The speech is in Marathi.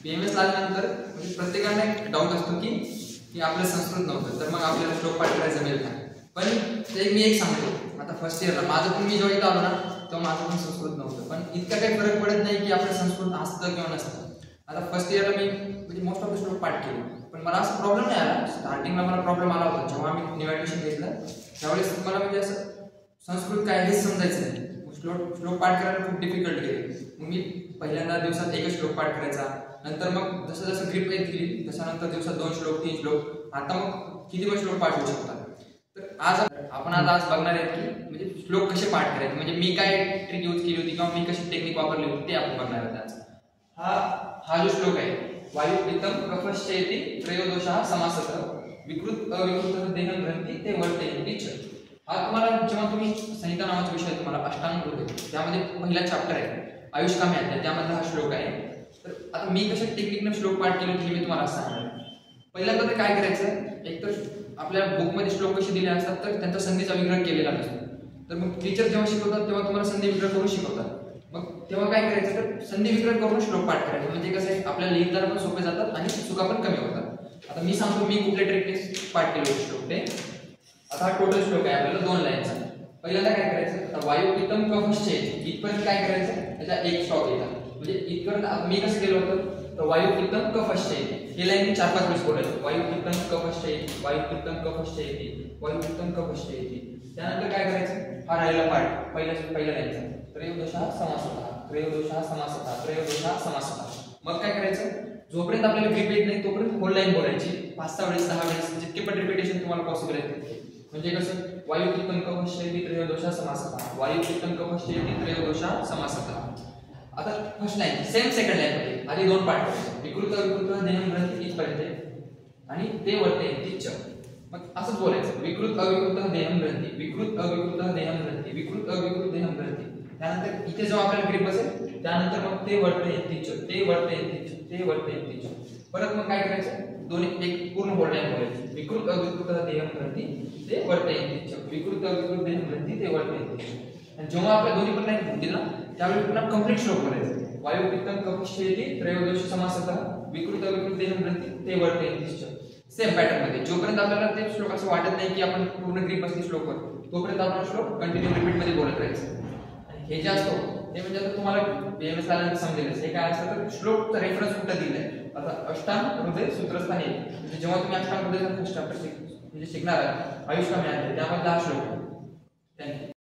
BMS आल्यानंतर म्हणजे प्रत्येकाला एक डाऊट असतो की आपलं संस्कृत नव्हतं, तर मग आपल्याला श्लोक पाठ करायला जमेल का? पण ते मी एक सांगतो, आता फर्स्ट इयरला माझं पण मी जेव्हा इथं आलो ना तेव्हा माझं पण संस्कृत नव्हतं, पण इतका काही फरक पडत नाही की आपलं संस्कृत असतं किंवा नसतं. आता फर्स्ट इयरला मी म्हणजे मोस्ट ऑफ द श्लोक पाठ केले, पण मला असा प्रॉब्लेम नाही आला. स्टार्टिंगला मला प्रॉब्लेम आला होता जेव्हा मी न्यू ॲडमिशन घेतलं, त्यावेळेस मला म्हणजे असं संस्कृत काय हेच समजायचं नाही. श्लोक पाठ करायला खूप डिफिकल्ट गेले. मग मी पहिल्यांदा दिवसात एकच श्लोक पाठ करायचा, नंतर मग जसं जसं ग्रीप येत गेली तशानंतर दिवसात 2 श्लोक 3 श्लोक, आता मग किती पण श्लोक पाठ होऊ शकतात. तर आपण आज बघणार आहेत की म्हणजे श्लोक कसे पाठ करायचे, म्हणजे मी काय ट्रिक यूज केली होती किंवा मी कशी टेक्निक वापरली होती ते आपण बघणार आहोत आज. हा जो श्लोक आहे, वायू प्रीतम कफश्चेति त्रयोदोषः समासतः विकृत अविकृत देहं ग्रंथी ते वर्तयन्ति च. हा तुम्हाला जेव्हा तुम्ही संहिता नावाचा विषय तुम्हाला अष्टांग होते त्यामध्ये पहिला चॅप्टर आहे आयुष्कामी अध्याय, त्यामधला हा श्लोक आहे. तर आता मी कशा टेक्निकने श्लोक पाठ केले होते मी तुम्हाला सांगणार. पहिल्यांदा ते काय करायचं, एक तर आपल्या बुकमध्ये श्लोक कसे दिले असतात तर त्यांचा संधीचा विग्रह केलेला नसतो. तर मग टीचर जेव्हा शिकवतात तेव्हा तुम्हाला संधी विग्रह करून शिकवतात. मग तेव्हा काय करायचं, तर संधी विग्रह करून श्लोक पाठ करायचे, म्हणजे कसं आहे आपल्याला लिहिताना पण सोपे जातात आणि चुका पण कमी होतात. आता मी सांगतो मी कुठल्या ट्रिकने पाठ केले होते श्लोक ते. आता हा टोटल श्लोक आहे आपल्याला 2 लाईनचा. पहिल्यांदा काय करायचं, आता वायू प्रीतम कफश्चेति इथपर्यंत काय करायचं, त्याचा एक स्टॉप येतात. म्हणजे इथपर्यंत मी कसं केलं होतं, तर वायू प्रीतम कफश्चेति हे लाईन मी 4-5 वेळेस बोलायचं. वायू प्रीतम कफश्चेति, वायू प्रीतम कफश्चेति, वायू प्रीतम कफश्चेति. त्यानंतर काय करायचं, हा राहिला पाठ पहिल्या लाईनचा त्रयोदशः समासतः, त्रयोदशः समासतः, त्रयोदशः समासतः. मग काय करायचं, जोपर्यंत आपल्याला ग्रीप येत नाही तोपर्यंत होल लाईन बोलायची 5-6 वेळेस 10 वेळेस, जितके पण रिपिटेशन तुम्हाला पॉसिबल आहे. म्हणजे कसं, वायू प्रीतम कफश्चेति त्रयोदशः समासतः, वायू प्रीतम कफश्चेति त्रयोदशः समासतः. आता first line same second line मध्ये आधी 2 पाठ करायचे, विकृत अविकृत देहं ग्रंथी इथपर्यंत आणि ते वर्तयन्ति च. मग असंच बोलायचं, विकृत अविकृत देहं ग्रंथी, विकृत अविकृत देहं ग्रंथी, विकृत अविकृत देहं ग्रंथी. त्यानंतर इथे जेव्हा आपल्याला ग्रीप असेल त्यानंतर मग ते वर्तयन्ति च, ते वर्तयन्ति च, ते वर्तयन्ति च. परत मग काय करायचं, दोन्ही एक पूर्ण होल लाईन बोलायची, विकृत अविकृत देहं ग्रंथी ते वर्तयन्ति च, विकृत अविकृत देहं ग्रंथी ते वर्तयन्ति च. आणि जेव्हा आपल्या दोन्ही पण लाईन होतील ना त्यावेळी पुन्हा कंप्लीट श्लोक बोलायचं, वायू प्रीतम कफश्चेति त्रयोदशः समासतः, विकृत अविकृत देहं ग्रंथी ते वर्तयन्ति च. सेम पॅटर्न मध्ये जोपर्यंत आपल्याला ते श्लोक असं वाटत नाही की आपण पूर्ण ग्रीप असली श्लोकवर, तोपर्यंत आपण श्लोक कंटिन्यू रिपीट मध्ये बोलत राहायचं. हे जे असतो ते म्हणजे आता तुम्हाला BMS आल्यानंतर समजेल हे काय असतं, तर श्लोकचा रेफरन्स कुठे दिलाय. आता अष्टांग हृदय सूत्रस्थान आहे, म्हणजे जेव्हा तुम्ही अष्टांग हृदय फर्स्ट चॅप्टर म्हणजे शिकणार आहात आयुष्कामी अध्याय त्यामधला हा श्लोक. थँक्यू.